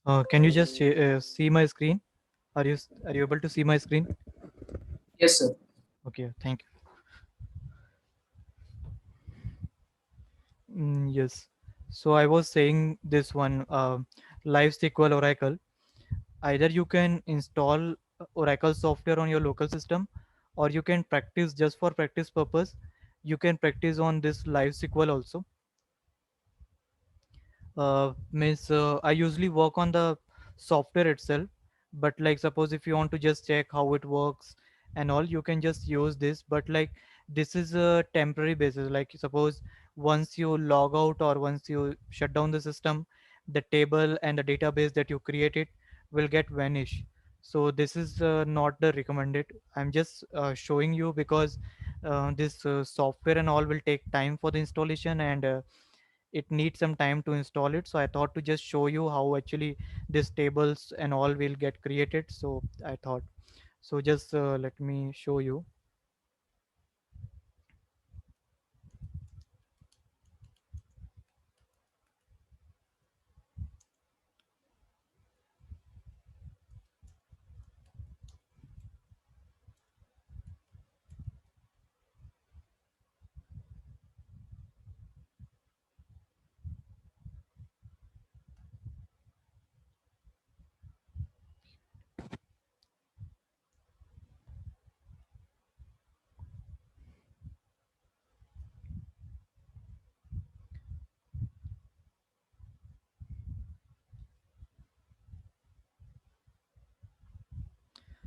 Can you just see my screen? Are you able to see my screen? Yes, sir. Okay, thank you. Yes. So I was saying this one, Live SQL Oracle. Either you can install Oracle software on your local system, or you can practice just for practice purpose. You can practice on this Live SQL also. Means I usually work on the software itself, but like suppose if you want to just check how it works and all, you can just use this. But like this is a temporary basis. Like suppose once you log out or once you shut down the system, the table and the database that you created will get vanish. So this is not the recommended. I'm just showing you because this software and all will take time for the installation, and it needs some time to install it. So I thought to just show you how actually these tables and all will get created. So I thought, so just let me show you.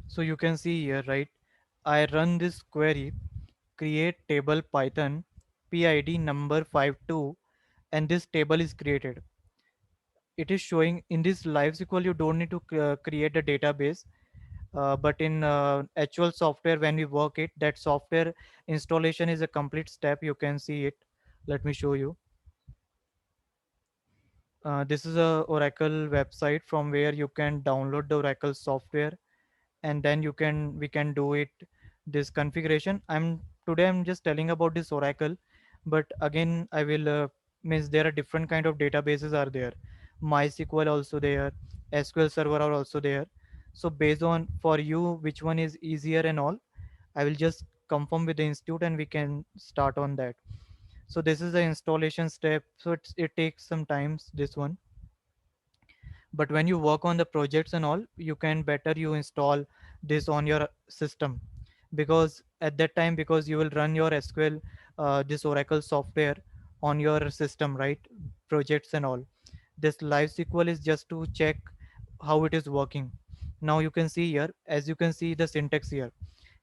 So you can see here, right? I run this query, create table Python PID number 52, and this table is created. It is showing in this live SQL you don't need to create a database, but in actual software when we work it, that software installation is a complete step. You can see it. Let me show you. This is a Oracle website from where you can download the Oracle software, and then we can do it, this configuration. I'm just telling about this Oracle, but again I will means there are different kind of databases are there. MySQL also there, SQL Server are also there. So based on for you which one is easier and all, I will just confirm with the institute and we can start on that. So this is the installation step. So it takes some times, this one. But when you work on the projects and all, you can better you install this on your system, because at that time, because you will run your SQL, this Oracle software on your system, right? Projects and all. This live SQL is just to check how it is working. Now you can see here, as you can see the syntax here: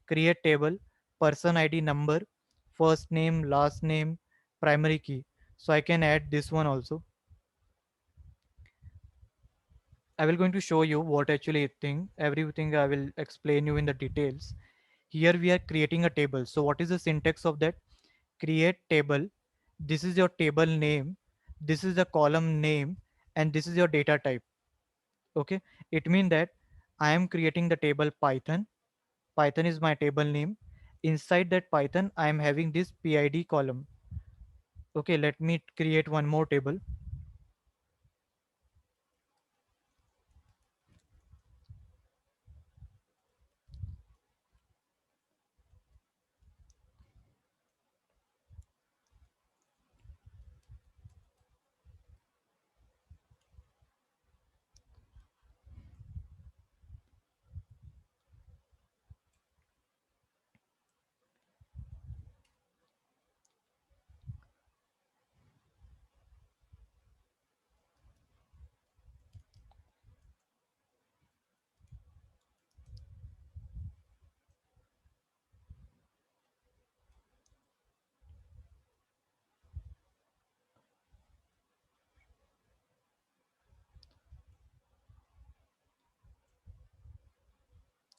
create table, person ID number, first name, last name, primary key. So I can add this one also. I will going to show you what actually it thing. Everything I will explain you in the details. Here we are creating a table. So what is the syntax of that? Create table. This is your table name. This is the column name, and this is your data type. Okay. It means that I am creating the table Python. Python is my table name. Inside that Python, I am having this PID column. Okay. Let me create one more table.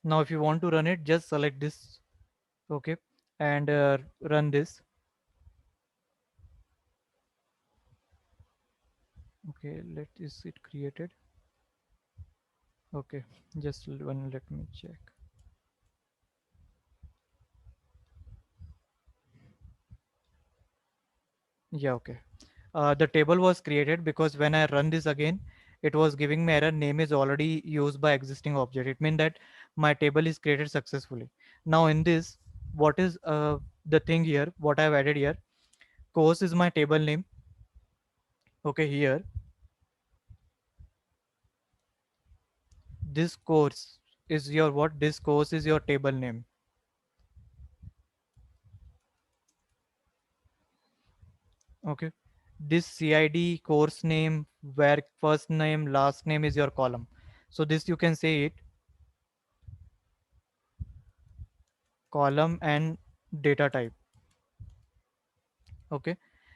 Now, if you want to run it, just select this. Okay. And run this. Okay, let is it created? Okay, just one, let me check. Yeah, okay. The table was created because when I run this again, it was giving me error name is already used by existing object. It means that my table is created successfully. Now in this, what is the thing here, what I've added here, course is my table name. Okay, here this course is your what, this course is your table name. Okay, this cid course name, where first name last name is your column. So this you can say it column and data type. Okay,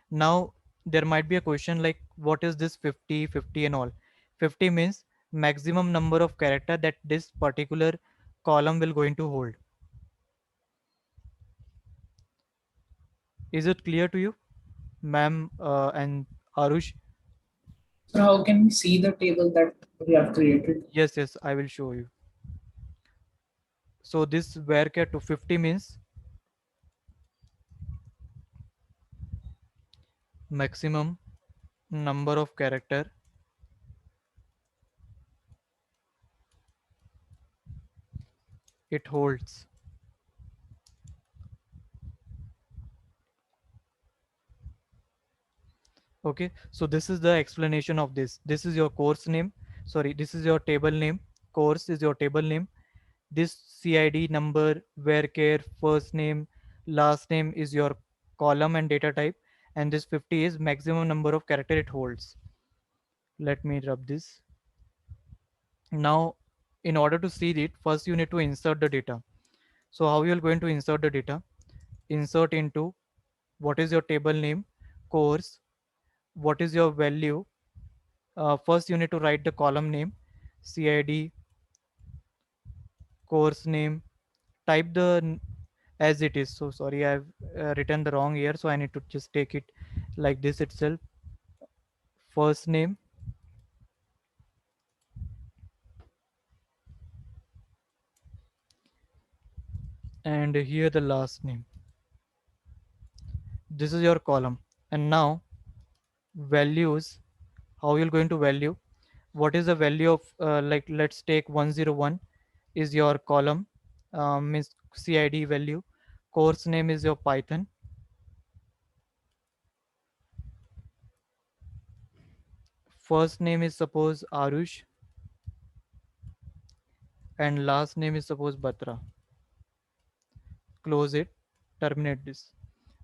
now there might be a question like what is this 50 50 and all. 50 means maximum number of character that this particular column will going to hold. Is it clear to you, ma'am, and Arush? So how can we see the table that we have created? Yes, I will show you. So this varchar to 50 means maximum number of character it holds. Okay, so this is the explanation of this. This is your course name, sorry, this is your table name. Course is your table name. This cid number, varchar, first name, last name is your column and data type, and this 50 is maximum number of character it holds. Let me rub this. Now in order to see it, first you need to insert the data. So how you are going to insert the data? Insert into what is your table name, course, what is your value. First you need to write the column name, cid course name, type the as it is. So sorry, I've written the wrong here, so I need to just take it like this itself. First name and here the last name. This is your column. And now values, how you're going to value, what is the value of like let's take 101 is your column, means cid value. Course name is your python. First name is suppose Arush and last name is suppose Batra. Close it, terminate this.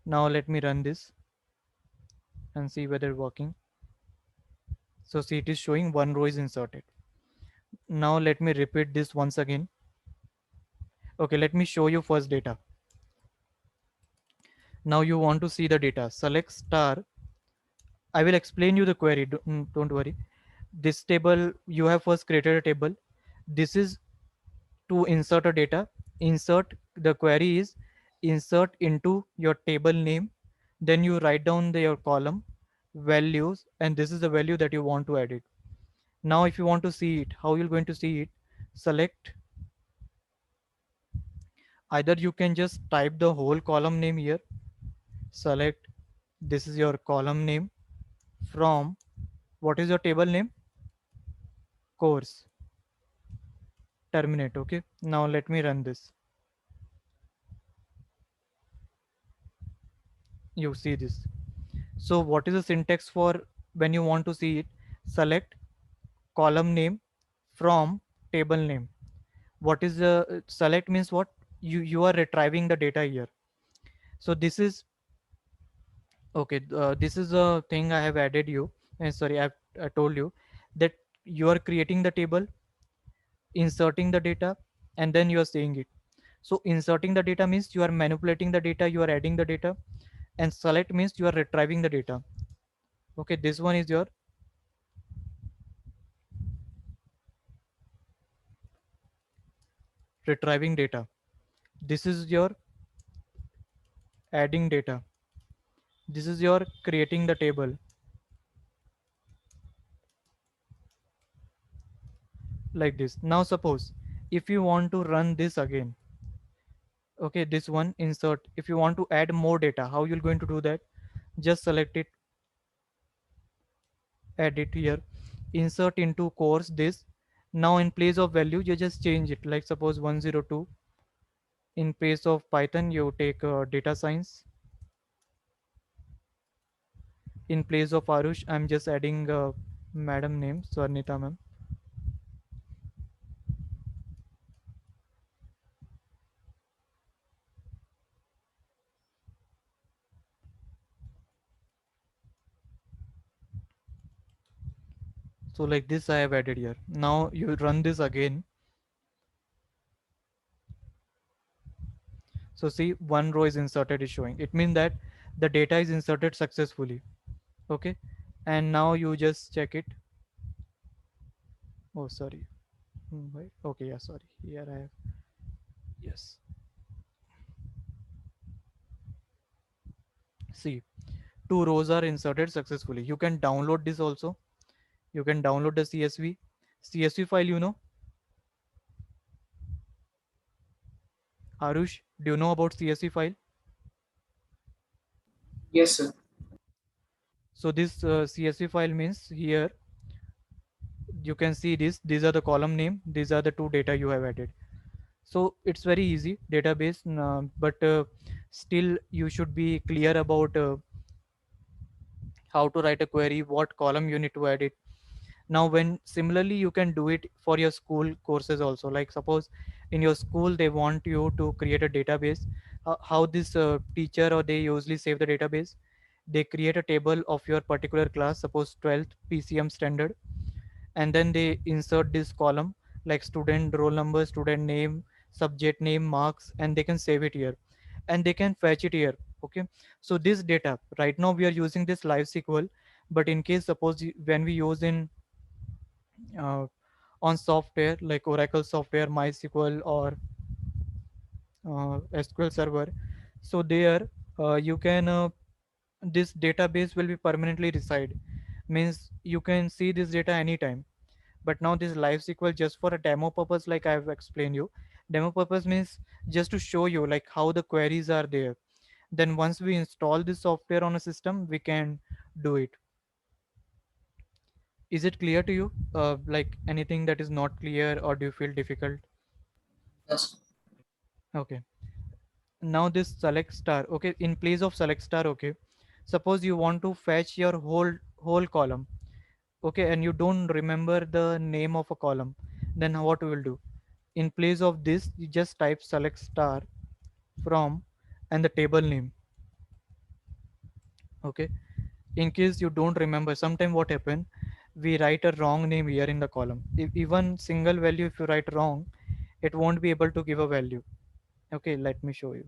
Now let me run this and see whether working. So see, it is showing one row is inserted. Now let me repeat this once again. Okay, let me show you first data. Now you want to see the data, select star. I will explain you the query, don't worry. This table, you have first created a table. This is to insert a data. Insert, the query is insert into your table name, then you write down your column values, and this is the value that you want to edit. Now if you want to see it, how you're going to see it, select, either you can just type the whole column name here. Select, this is your column name from, what is your table name, course, terminate. Okay, now let me run this. You see this. So what is the syntax for when you want to see it? Select column name from table name. What is the select means what, you are retrieving the data here. So this is okay, this is a thing I have added you, and sorry, I told you that you are creating the table, inserting the data, and then you are saying it. So inserting the data means you are manipulating the data, you are adding the data, and select means you are retrieving the data. Okay, this one is your retrieving data. This is your adding data. This is your creating the table, like this. Now suppose if you want to run this again, okay, this one insert, if you want to add more data, how you're going to do that? Just select it, add it here. insert into course this. Now in place of value you just change it, like suppose 102. In place of Python you take data science. In place of Arush I'm just adding madam name Swarnita ma'am. So like this I have added here. Now you run this again. So see, one row is inserted is showing. It means that the data is inserted successfully. Okay. And now you just check it. Oh, sorry. Wait. Okay, yeah, sorry. Here I have. Yes. See, two rows are inserted successfully. You can download this also. You can download the CSV. CSV file, Arush, do you know about CSV file? Yes, sir. So this CSV file means here you can see this. These are the column name. These are the two data you have added. So it's very easy database, but still you should be clear about how to write a query, what column you need to add it. Now when similarly you can do it for your school courses also, like suppose in your school they want you to create a database. How this teacher or they usually save the database, they create a table of your particular class, suppose 12th PCM standard, and then they insert this column like student roll number, student name, subject name, marks, and they can save it here and they can fetch it here. Okay, so this data right now we are using this live SQL, but in case suppose when we use in uh, on software like Oracle software, MySQL, or SQL Server, so there you can this database will be permanently reside, means you can see this data anytime. But now this live SQL just for a demo purpose, like I've explained you. Demo purpose means just to show you like how the queries are there. Then once we install this software on a system, we can do it. Is it clear to you? Like anything that is not clear, or do you feel difficult? Yes. Okay. Now this select star. Okay. In place of select star. Okay. Suppose you want to fetch your whole column. Okay, and you don't remember the name of a column. Then what we will do? In place of this, you just type select star from and the table name. Okay, in case you don't remember, sometime what happen, we write a wrong name here in the column. If even single value if you write wrong, it won't be able to give a value. Okay, let me show you.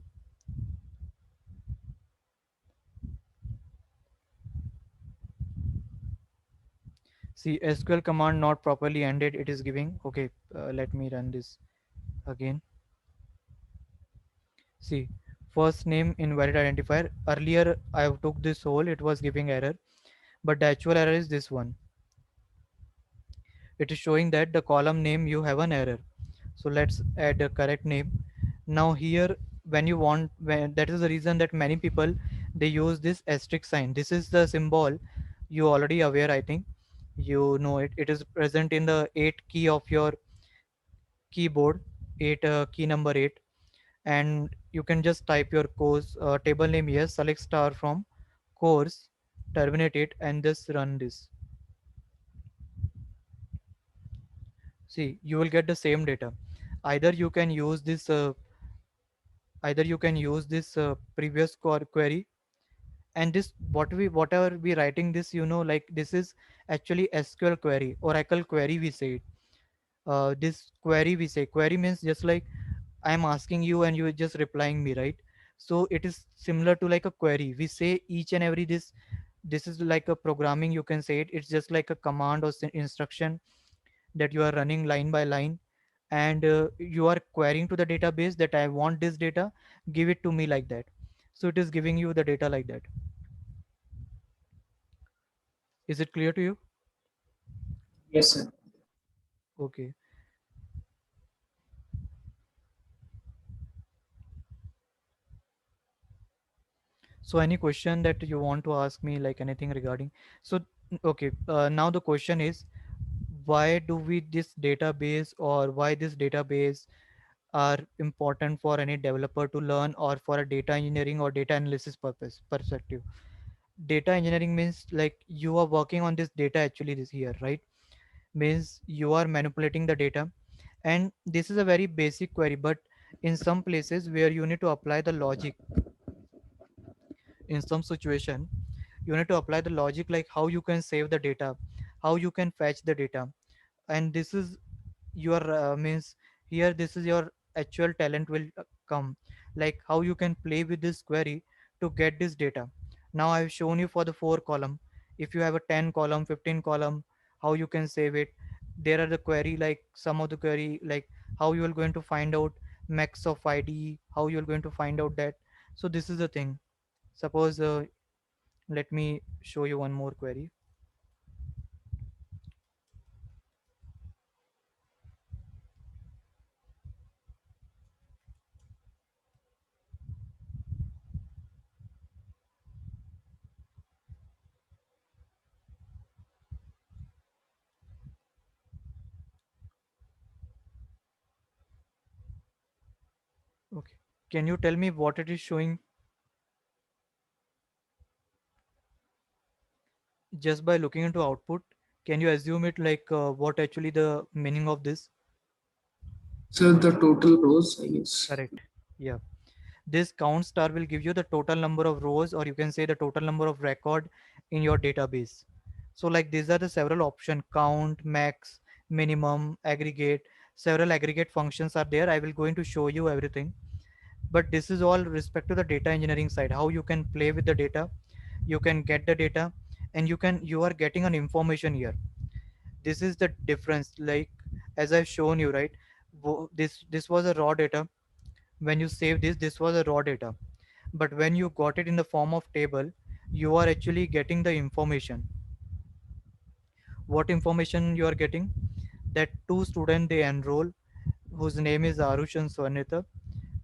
See, SQL command not properly ended, it is giving. Okay, let me run this again. See, first name invalid identifier. Earlier I took this whole, it was giving error, but the actual error is this one. It is showing that the column name you have an error. So let's add a correct name. Now here, when you want, when that is the reason that many people they use this asterisk sign. This is the symbol you already aware, I think. You know it. It is present in the 8 key of your keyboard, 8 key number 8, and you can just type your course table name here, select star from course, terminate it, and just run this. See, you will get the same data. Either you can use this previous query, and this whatever we writing this, like this is actually SQL query, Oracle query we say it. This query we say, query means just like I'm asking you and you are just replying me, right? So it is similar to like a query. We say each and every this is like a programming, you can say it. It's just like a command or instruction that you are running line by line, and you are querying to the database that I want this data, give it to me like that. So it is giving you the data like that. Is it clear to you? Yes, sir. Okay. So any question that you want to ask me, like anything regarding? So okay, now the question is, why do we this database, or why this database are important for any developer to learn, or for a data engineering or data analysis purpose perspective. Data engineering means like you are working on this data actually this here, right? Means you are manipulating the data, and this is a very basic query, but in some places where you need to apply the logic, in some situation you need to apply the logic, like how you can save the data, how you can fetch the data. And this is your means here this is your actual talent will come, like how you can play with this query to get this data. Now I've shown you for the 4 column. If you have a 10 column, 15 column, how you can save it. There are the query, like some of the query, like how you are going to find out max of id, how you are going to find out that. So this is the thing. Suppose let me show you one more query. Okay, can you tell me what it is showing? Just by looking into output, can you assume it, like what actually the meaning of this? So the total rows, I guess. Correct. Yeah, this count star will give you the total number of rows, or you can say the total number of record in your database. So like these are the several option: count, max, minimum, aggregate. Several aggregate functions are there. I will going to show you everything, but this is all respect to the data engineering side, how you can play with the data, you can get the data, and you are getting an information here. This is the difference, like as I've shown you, right? This was a raw data. When you save this was a raw data, but when you got it in the form of table, you are actually getting the information. What information you are getting? That two students they enroll, whose name is Arush and Swarnita,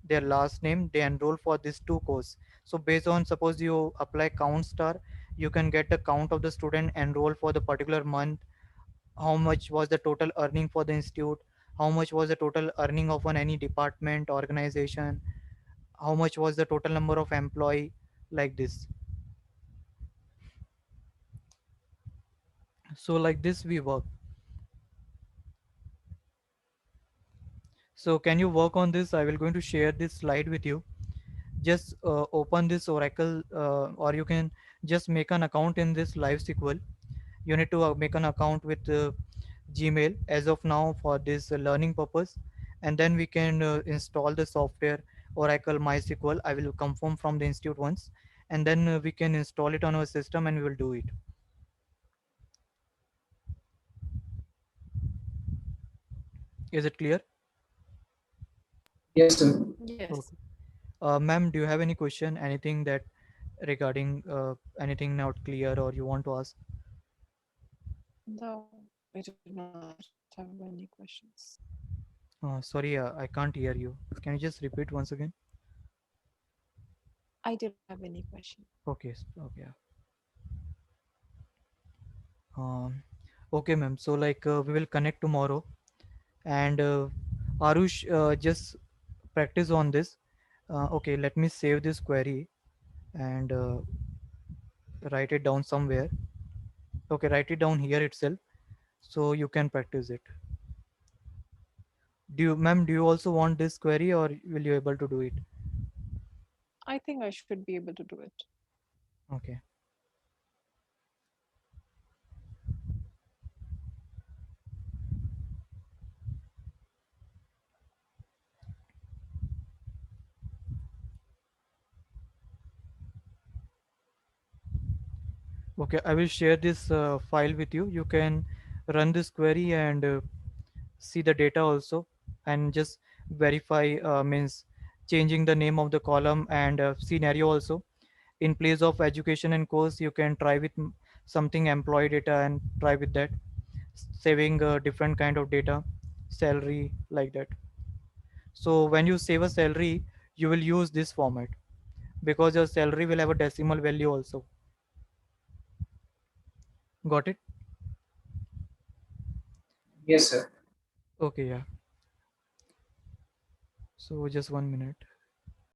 their last name, they enroll for this two course. So based on, suppose you apply count star, you can get the count of the student enrolled for the particular month, how much was the total earning for the institute, how much was the total earning of an any department organization, how much was the total number of employee, like this. So like this we work. So can you work on this? I will going to share this slide with you. Just open this oracle, or you can just make an account in this live sql. You need to make an account with gmail as of now for this learning purpose, and then we can install the software oracle mysql. I will confirm from the institute once, and then we can install it on our system and we will do it. Is it clear? Yes, sir. Yes. Okay. Ma'am, do you have any question, anything that regarding anything not clear or you want to ask? No, I do not have any questions. Sorry, I can't hear you. Can you just repeat once again? I do not have any question. Okay, okay. Um, okay, ma'am. So like we will connect tomorrow, and Arush, just practice on this. Okay, let me save this query and write it down somewhere. Okay, write it down here itself so you can practice it. Do you, ma'am, do you also want this query, or will you able to do it? I think I should be able to do it. Okay. Okay, I will share this file with you. You can run this query and see the data also, and just verify, means changing the name of the column and scenario also. In place of education and course, you can try with something employee data and try with that, saving different kind of data, salary, like that. So when you save a salary, you will use this format, because your salary will have a decimal value also. Got it? Yes, sir. Okay, yeah. So just 1 minute.